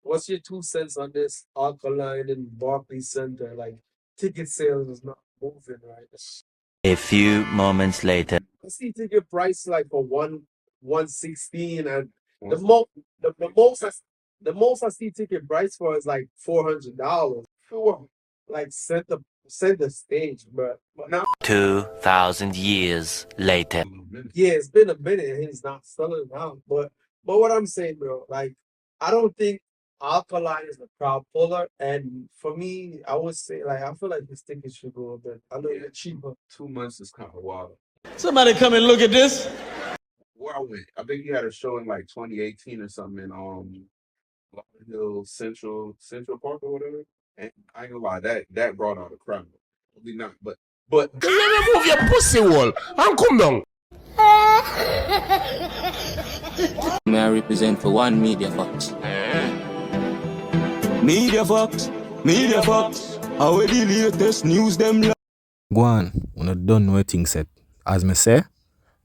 What's your 2 cents on this Alkaline and Barclays Center? Like ticket sales is not moving right. A few moments later. I see ticket price like for 116 and the most the most the most I see ticket price for is like $400. For like center stage, but now 2,000 years later. yeah, it's been a minute and he's not selling out. But what I'm saying, bro, like I don't think Alkaline is the crowd puller. And for me, I would say like I feel like this ticket should go a bit a little bit cheaper. 2 months is kind of wild. Somebody come and look at this. Where I went, I think he had a show in like 2018 or something in Lauderdale Hill Central Park or whatever. And I ain't gonna lie, that brought out a crowd. Probably not, but Can you remove your pussy wall and come down? May I represent for one Media Fox? Media Fox, Media Fox. How the latest news them? Go on, when I don't know a thing set. As me say,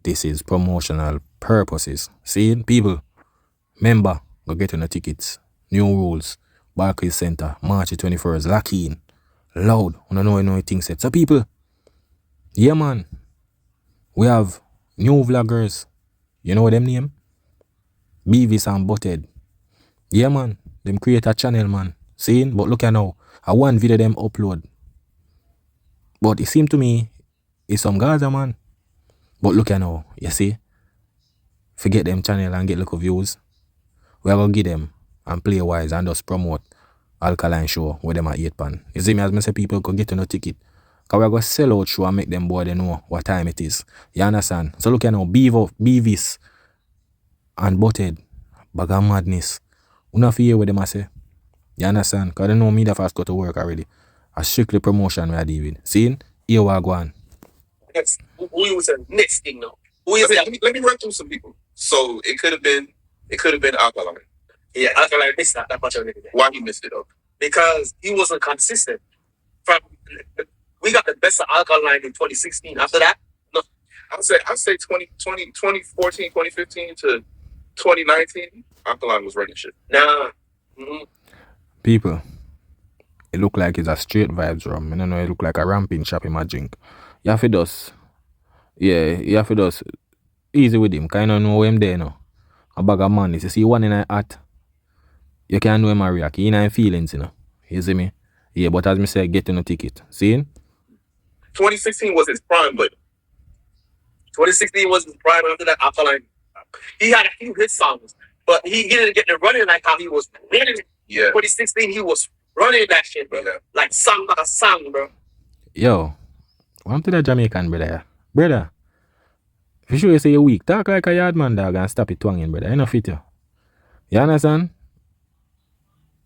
this is promotional purposes. See, people, remember, go get on the tickets. New rules. Barclays Center, March 21st. Lock in. Loud. When I know a thing set. So people, yeah man, we have new vloggers. You know them name? Beavis and Butthead. Yeah man, them create a channel man. See, but look at now. I one video them upload. But it seemed to me, it's some Gaza man. But look at now, you see, forget them channel and get little views. We are going to give them and play wise and just promote Alkaline show with them at 8 pan. You see me, as I say, people could get on a ticket. Because we are going to sell out show and make them boy they know what time it is. You understand? So look at now, Beavis and Butthead, bag of madness. You not hear what them I say. You understand? Because they know me that fast go to work already. A strictly promotion we are doing. See? Here we are going. next who was the next thing though? Who is let me run through some people. So it could have been Alkaline. Yeah, Alkaline missed that much of it. Why he missed it though? Because he wasn't consistent. From we got the best of Alkaline in 2016. After that, no. I'd say 2014, 2015 to 2019, Alkaline was running shit. Nah. Mm-hmm. People, it look like it's a straight vibes rum. I don't know, it look like a ramping shop in my drink. You have to just, you have to just easy with him. Kind of know him there now. A bag of money. You see one in a hat, you can't know him a react. He ain't feelings, you know. You see me? Yeah, but as me say, get no ticket. See? 2016 was his prime, but 2016 was his prime. After that, Alkaline, he had a few hit songs, but he didn't get the running like how he was running. Yeah. 2016, he was running that shit, bro. Yeah. Like song by song, bro. Yo, welcome to the Jamaican, brother. Brother, if you sure you say you're weak, talk like a yard man, dog, and stop it twanging, brother. You know fit you. You understand?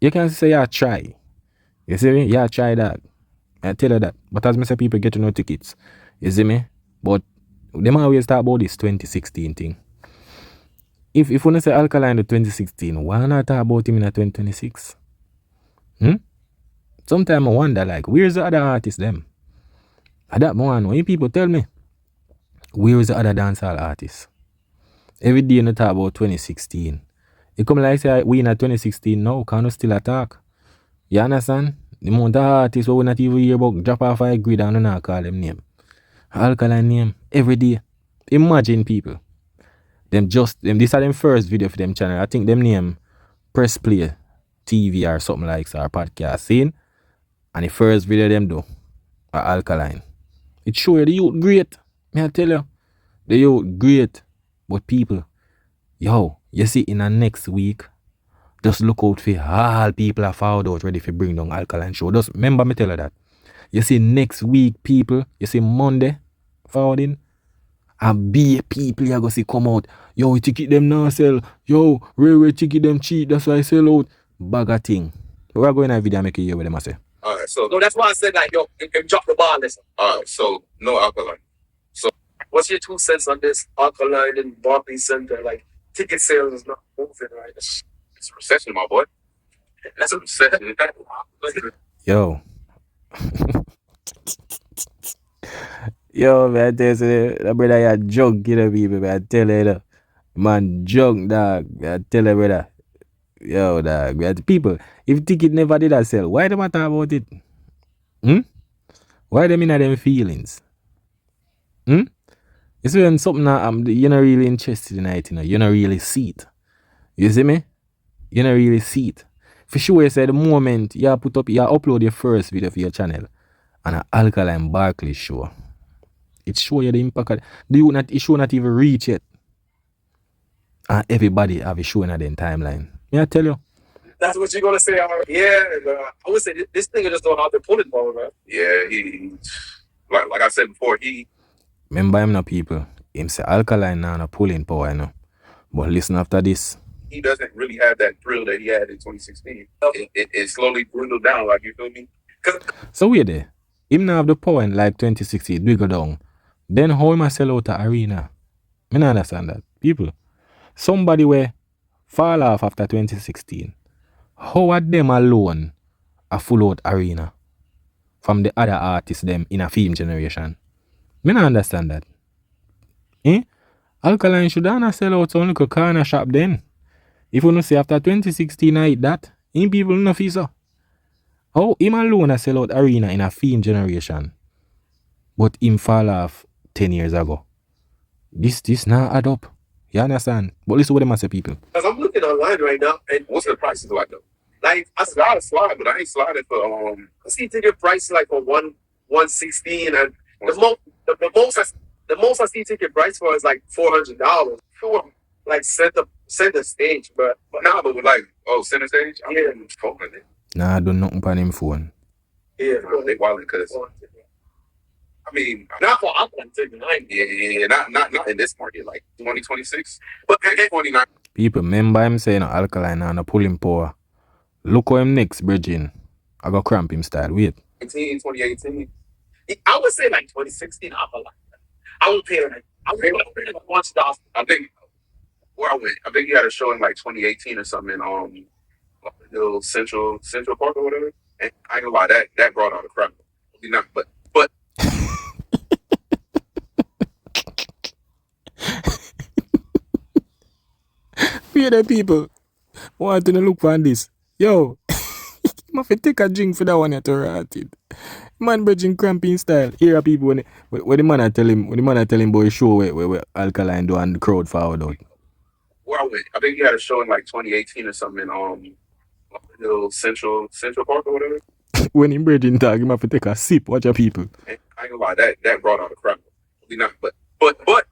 You can say you try. You see me? You try that. I tell you that. But as I say, people get to know tickets. You see me? But them always talk about this 2016 thing. If you want to say Alkaline in 2016, why not talk about him in 2026? Sometimes I wonder, like, where's the other artists them? At that moment, when people tell me, where's the other dancehall artists? Every day you talk about 2016. It come like say we in 2016 now, can you still attack? You understand? The amount of artists we not even hear about drop off a grid and not call them name. Alkaline name every day. Imagine people. This are them first video for them channel. I think them name Press Play TV or something like that, or podcast scene. And the first video them do are Alkaline. It show you the youth great. May I tell you? The youth great. But people, yo, you see in the next week, just look out for all people are found out ready for bring down Alkaline show. Just remember me tell you that. You see next week people, you see Monday forward in, and be people you go see come out. Yo, ticket them now sell. Yo, railway ticket them cheap. That's why I sell out. Bag of thing. We're going to video and make a hear what them I say. Alright, so no, that's why I said like yo, drop the ball, listen. Alright, so no Alkaline. So what's your 2 cents on this Alkaline and Barclays Center? Like ticket sales is not moving, right? It's a recession, my boy. That's a recession. Yo. Yo, man, I tell you, that brother, you junk, you know, people, man, I tell you, man, junk, dog, I tell you, brother. Yo, dog. We had people. If ticket never did that sell, why them a talk about it? Why them in them feelings? It's when something that you're not really interested in it, you know. You're not really see it. You see me? You're not really see it. For sure, you say the moment you upload your first video for your channel and an Alkaline Barclays show, it show you the impact of it show not even reach yet. And everybody have a show in their timeline. May I tell you? That's what you're gonna say. Yeah, I would say this nigga just don't know how to pull it, ball, man. Yeah, he like I said before, he. Remember him now, people. Him say Alkaline now no pulling power, you know. But listen after this. He doesn't really have that thrill that he had in 2016. It slowly dwindled down, like, you feel me? So wait there. Him now have the power in like 2016, dwindle down. Then how him a sell out the arena? I don't understand that. People. Somebody where fall off after 2016. How are them alone a full out arena from the other artists them in a film generation? I don't understand that. Alkaline should have sell out some little corner shop then. If you don't say after 2016 I hit that, people no feel so. How him alone a sell out arena in a film generation, but him fall off 10 years ago? This now add up. You understand? But listen what them say, people. Because I'm looking online right now, and what's the prices like though? Like I gotta slide, but I ain't sliding for I see ticket price like for 116, and the most I see ticket price for is like $400. Sure, like center stage, but like center stage. I'm getting phone it. Nah, I do nothing on him phone. Yeah, they wallet because. I mean, not for Auckland, yeah, not in this market, like 2026, but 29. People, remember him saying Alkaline and a pulling power. Look how him next, bridging. I got cramp him style. Wait. 2018. I would say like 2016. I would pay like $1. I think where I went. I think he had a show in like 2018 or something in little Central Park or whatever. And I ain't gonna lie, that brought out a crowd. Not, but. Fear the people want to look for this. Yo, I have to take a drink for that one to rot it. Man bridging cramping style. Here are people when the man I tell him boy show where Alkaline do and the crowd forward out. Where I went. I think he had a show in like 2018 or something in little Central Park or whatever. When him bridging tag, him have to take a sip. Watch your people. And I ain't gonna lie, that brought out a crowd. Not, but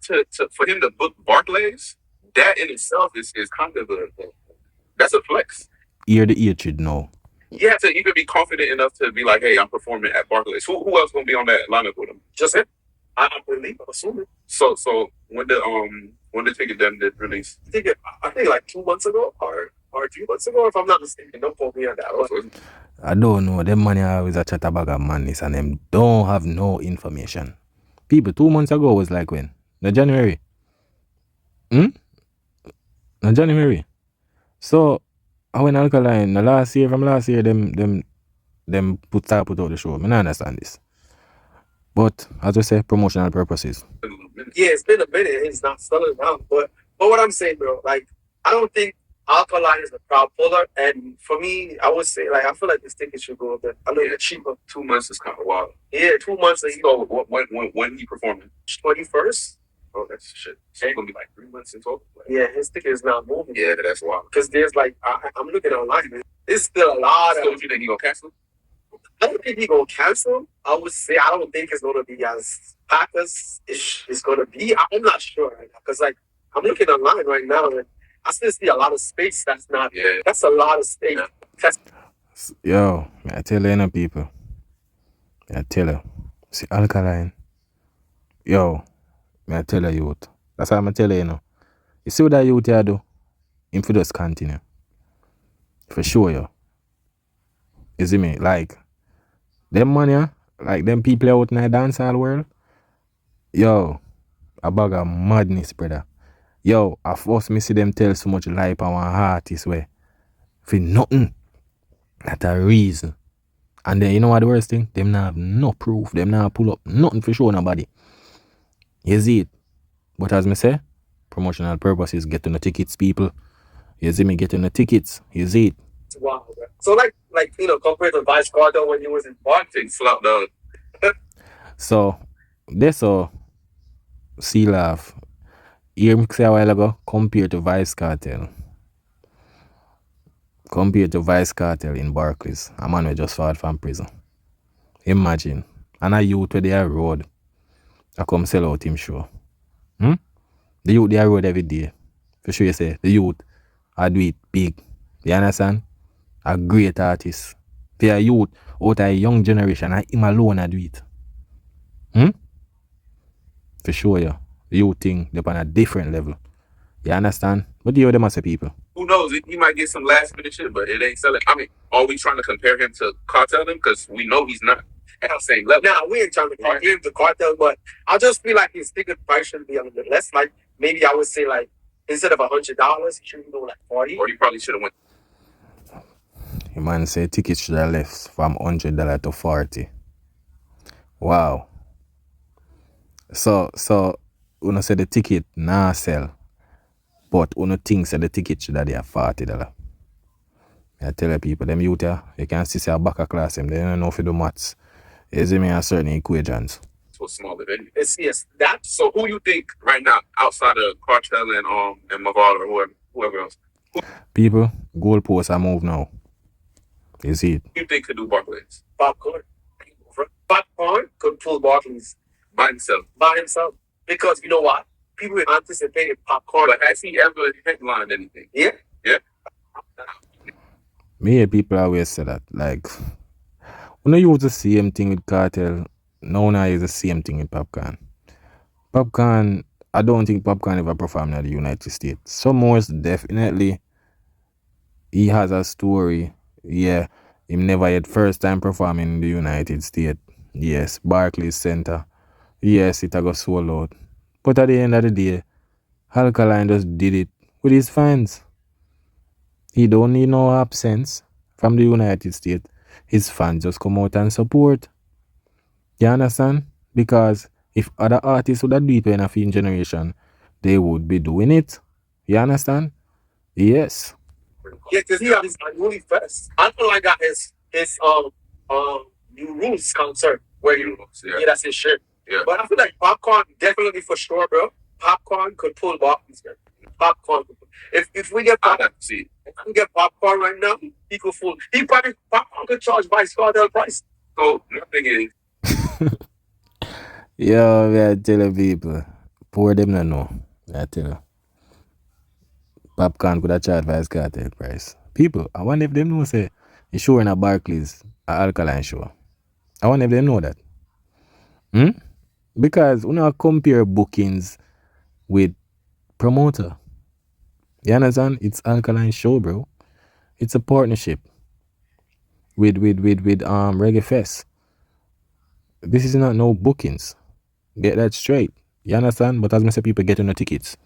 to for him to book Barclays, that in itself is kind of that's a flex. Hear the hatred now. You have to even be confident enough to be like, hey, I'm performing at Barclays. Who else gonna be on that lineup with him? Just him. I believe, I'm assuming. So when the ticket them did release? I think like 2 months ago or 3 months ago, if I'm not mistaken. Don't quote me on that. I don't know. Them money always a chat about madness and them don't have no information. People, 2 months ago was like when? No January. No January. So I went Alkaline from last year them put out the show. I don't understand this. But as I say, promotional purposes. Yeah, it's been a minute. It's not selling out. But what I'm saying, bro, like I don't think Alkaline is a crowd puller. And for me, I would say like I feel like this ticket should go a little bit cheaper. 2 months is kind of wild. Yeah, 2 months. So when he performing? 21st. Oh, that's shit. So it's gonna be like 3 months in total. Yeah, his ticket is not moving. Yeah, that's wild. Because there's like I'm looking online. There's still a lot of. So you think he gonna cancel? I don't think he gonna cancel. I would say I don't think it's gonna be as packed as it's gonna be. I'm not sure right now because like I'm looking online right now and I still see a lot of space. That's not. Yeah. That's a lot of space. Yeah. Yo, I tell you, people. I tell you, see Alkaline. Yo. I tell you, youth. That's how I'm telling you, know. You see what that youth here do? Him for just continue. For sure, yo. You see me? Like, them money, like them people out in the dancehall world, yo, a bag of madness, brother. Yo, I first me see them tell so much lie on one artist way. For nothing. That's a reason. And then, you know what the worst thing? Them not have no proof. Them not pull up nothing for show nobody. You see it. But as me say, promotional purposes, get to the tickets, people. You see me getting the tickets. You see it. Wow, bro. So like compared to Vybz Kartel when he was in Barclays, flopped down. So, this see laugh. Hear me say a while ago, compared to Vybz Kartel. Compared to Vybz Kartel in Barclays. A man who just fought from prison. Imagine. And a youth where they are road. I come sell out him show. The youth they are road every day. For sure you say, the youth, I do it big. You understand? A great artist. They are youth out of a young generation and him alone I do it. For sure, yeah. The youth thing, they're on a different level. You understand? What do you them as a people? Who knows? He might get some last minute shit, but it ain't selling. I mean, are we trying to compare him to Kartel then? Because we know he's not at the same level. Nah, we ain't trying to compare him to Kartel, but I just feel like his ticket price should be a little bit less. Like maybe I would say like instead of $100, he should be doing like 40. Or he probably should have went. The man say tickets should have left from $100 to 40. Wow. So when say the ticket nah sell, but when think say the ticket should have there $40. I tell the people, them youth here, you can see a back of class them, they don't know if you do maths. You see me a certain equations. So small event. Yes, that. So who you think right now outside of Kartel and Maval or whoever else? People, goalposts are move now. You see it? You think could do Barclays? Popcaan. Popcaan could pull Barclays by himself. Because you know what? People anticipated Popcaan. But has he ever headlined anything? Yeah. Me hear people always say that. Like, when you use the same thing with Kartel, now use the same thing with Popcaan. Popcaan, I don't think Popcaan ever performed in the United States. So most definitely, he has a story. Yeah, him never had first time performing in the United States. Yes, Barclays Center. Yes, it got sold out. But at the end of the day, Alkaline just did it with his fans. He don't need no absence from the United States. His fans just come out and support. You understand? Because if other artists would have do it in a film generation, they would be doing it. You understand? Yes. Yeah, because he had his unruly fest. Alkaline got his New Rules concert where yeah, that's his shit. Yeah. But I feel like Popcaan definitely for sure, bro. Popcaan could pull Barclays. Popcaan. If we get Popcaan, if we get Popcaan right now, he could fool. Popcaan could charge Vybz Kartel price. So nothing is. Yo, I tell the people, poor them no know. I tell you. Popcaan could have charged Vybz Kartel price. People, I wonder if them know say the show in a Barclays, a Alkaline show. I wonder if they know that. Because we not compare bookings with promoter. You understand? It's Alkaline show, bro. It's a partnership with Reggae Fest. This is not no bookings. Get that straight. You understand? But as I say, people getting the tickets.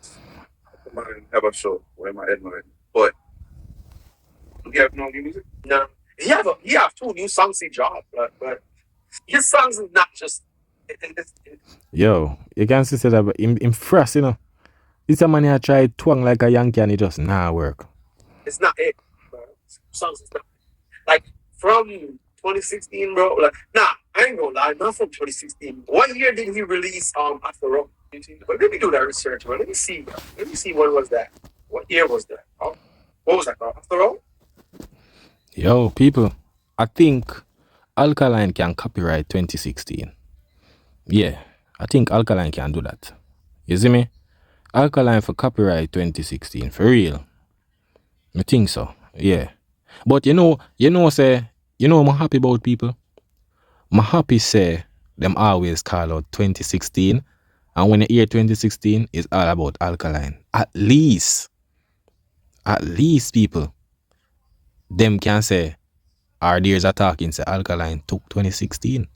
I have a show where my headline. But do you have no new music? No. He have 2 new songs he dropped, but his songs is not just. Yo, you can see that in first, you know. This a man here try twang like a Yankee and it just work. It's not it, bro. Songs is not like from 2016, bro. Like, nah, I ain't gonna lie, not from 2016. What year did he release After All? But let me do that research, bro. Let me see, bro. Let me see when was that. What year was that? Oh, what was that called? After All? Yo, people, I think Alkaline can copyright 2016. Yeah, I think Alkaline can do that. You see me? Alkaline for copyright 2016, for real. I think so, yeah. But I'm happy about people. I'm happy say them always call out 2016. And when you hear 2016, it's all about Alkaline. At least people, them can say, our ears are talking, say Alkaline took 2016.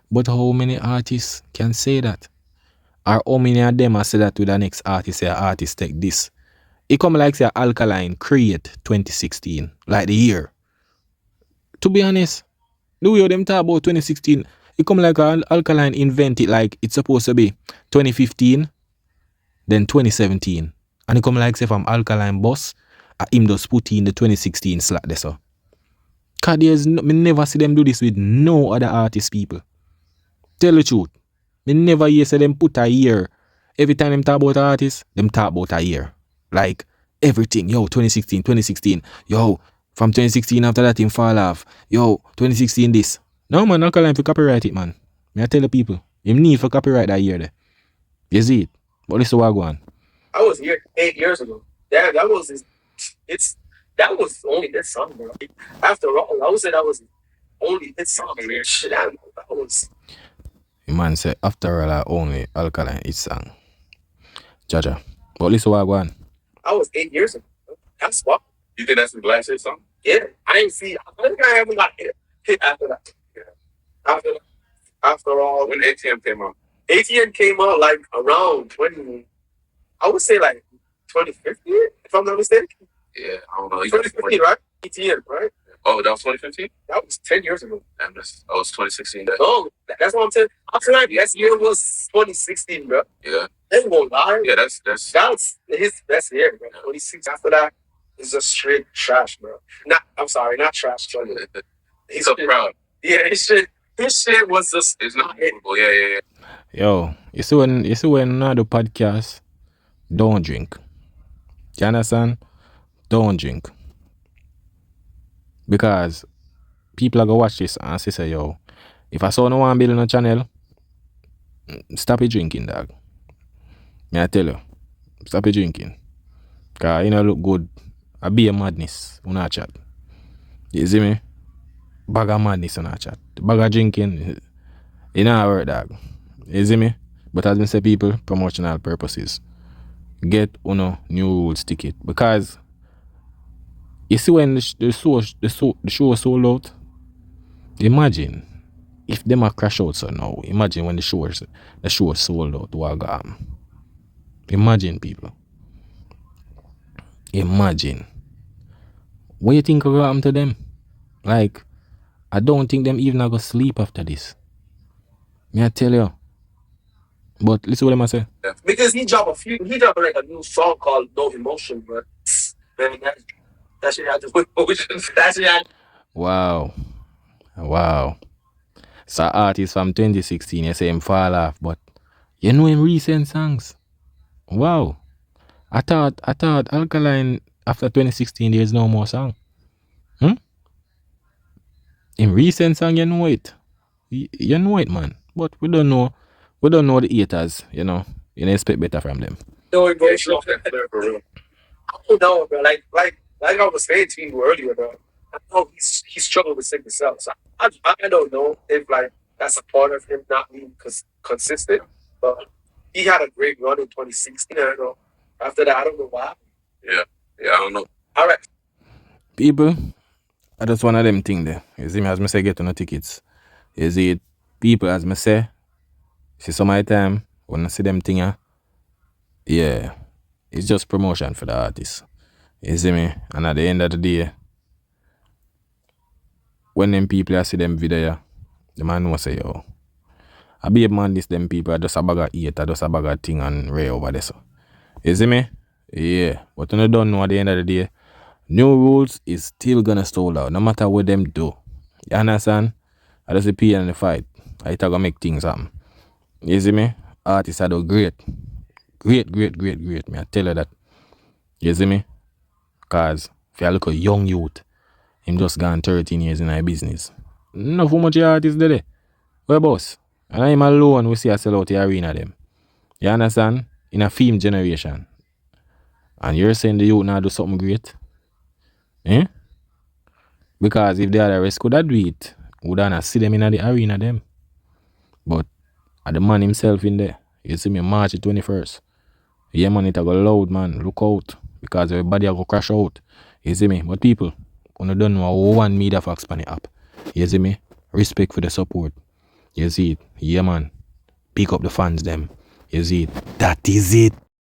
But how many artists can say that? Or how many of them are say that to the next artist, say artist take this? It come like say Alkaline create 2016, like the year. To be honest, the way them talk about 2016, it come like Alkaline invent it like it's supposed to be 2015, then 2017. And it come like say from Alkaline boss, him just put in the 2016 slot there, so. Cause me never see them do this with no other artist people. Tell the truth. Me never hear say them put a year. Every time them talk about artists, them talk about a year. Like everything. Yo, 2016. Yo, from 2016 after that him fall off. Yo, 2016 this. No man, Alkaline for copyright it, man. Me I tell the people. Him need for copyright that year there. You see it? But listen what I go on. I was here 8 years ago. That was that was only this song, bro. After all, I would say that was only this song, man. Shit, that was. The man said after all only Alkaline his song. Jaja. But listen what I go on. I was 8 years ago. That's what. You think that's the last hit song? Yeah. I ain't see. I think I haven't got hit after that. Yeah. After all, when ATM came out. ATM came out like around 20. I would say like 2015, if I'm not mistaken. Yeah, I don't know. 2015, right? ATM, right? Oh, that was 2015? That was 10 years ago. Damn, it's 2016. Oh, that's what I'm saying. I'm saying that year was 2016, bro. Yeah. That's won't lie. Yeah, that's his best year, bro. 26 after that is just straight trash, bro. I'm sorry, not trash. He's so proud. Yeah, his shit was just. It's not movable. Yeah. Yo, you see when another podcast, don't drink. You understand? Don't drink. Because people are gonna watch this and say, yo, if I saw no one building a channel, stop it drinking, dog. May I tell you, stop it drinking. Cause you know look good. I be a madness on our chat. You see me? Bag of madness on our chat. Bag of drinking, it not work, dog. You see me? But as I say, people, promotional purposes. Get new rules ticket. Because you see when the show sold out, imagine if them a crash out so now. Imagine when the show sold out. Wagam. Imagine, people. Imagine. What you think will happen to them? Like, I don't think them even go sleep after this. May I tell you? But listen what I say. Yeah. Because he dropped like a new song called No Emotion, bro. Man, that shit had to put emotion. That shit had. Wow. So artist from 2016, you say him fall off, but you know him recent songs. Wow. I thought Alkaline after 2016 there's no more song. In recent song you know it. You know it, man. But we don't know the haters, you know. You don't expect better from them. No emotion. I don't know, bro. Like I was saying to you earlier, bro. I know he struggled with sickness out. So I don't know if like that's a part of him not being consistent. But he had a great run in 2016. I don't know. After that, I don't know why. Yeah, I don't know. All right. People, I just one of them thing there. You see me as me say get on the tickets. You see it, people as me say, see some of the time when I see them thing, yeah, it's just promotion for the artist. You see me? And at the end of the day, when them people I see them video, the man will say, yo, I be a man this them people, I just a bag of eat, I just a bag of thing and ray over there. So. You see me? Yeah. But when you don't know at the end of the day, new rules is still gonna stall out, no matter what them do. You understand? I just appear in the fight. I gonna make things happen. You see me? Artists are do great. Great. Me I tell you that. You see me? Cause if you look at young youth, him just gone 13 years in our business. Enough how much artists there. Well, boss. And I'm alone we see I sell out the arena them. You understand? In a film generation. And you're saying the youth now do something great? Eh? Because if the other rest could have do it, would I not see them in the arena them? But the man himself in there, you see me March the 21st. Yeah man, it a go loud man, look out. Because everybody a go crash out. You see me? But people, when you don't know one media facts on the app. You see me? Respect for the support. You see it? Yeah man. Pick up the fans them. You see it? That is it.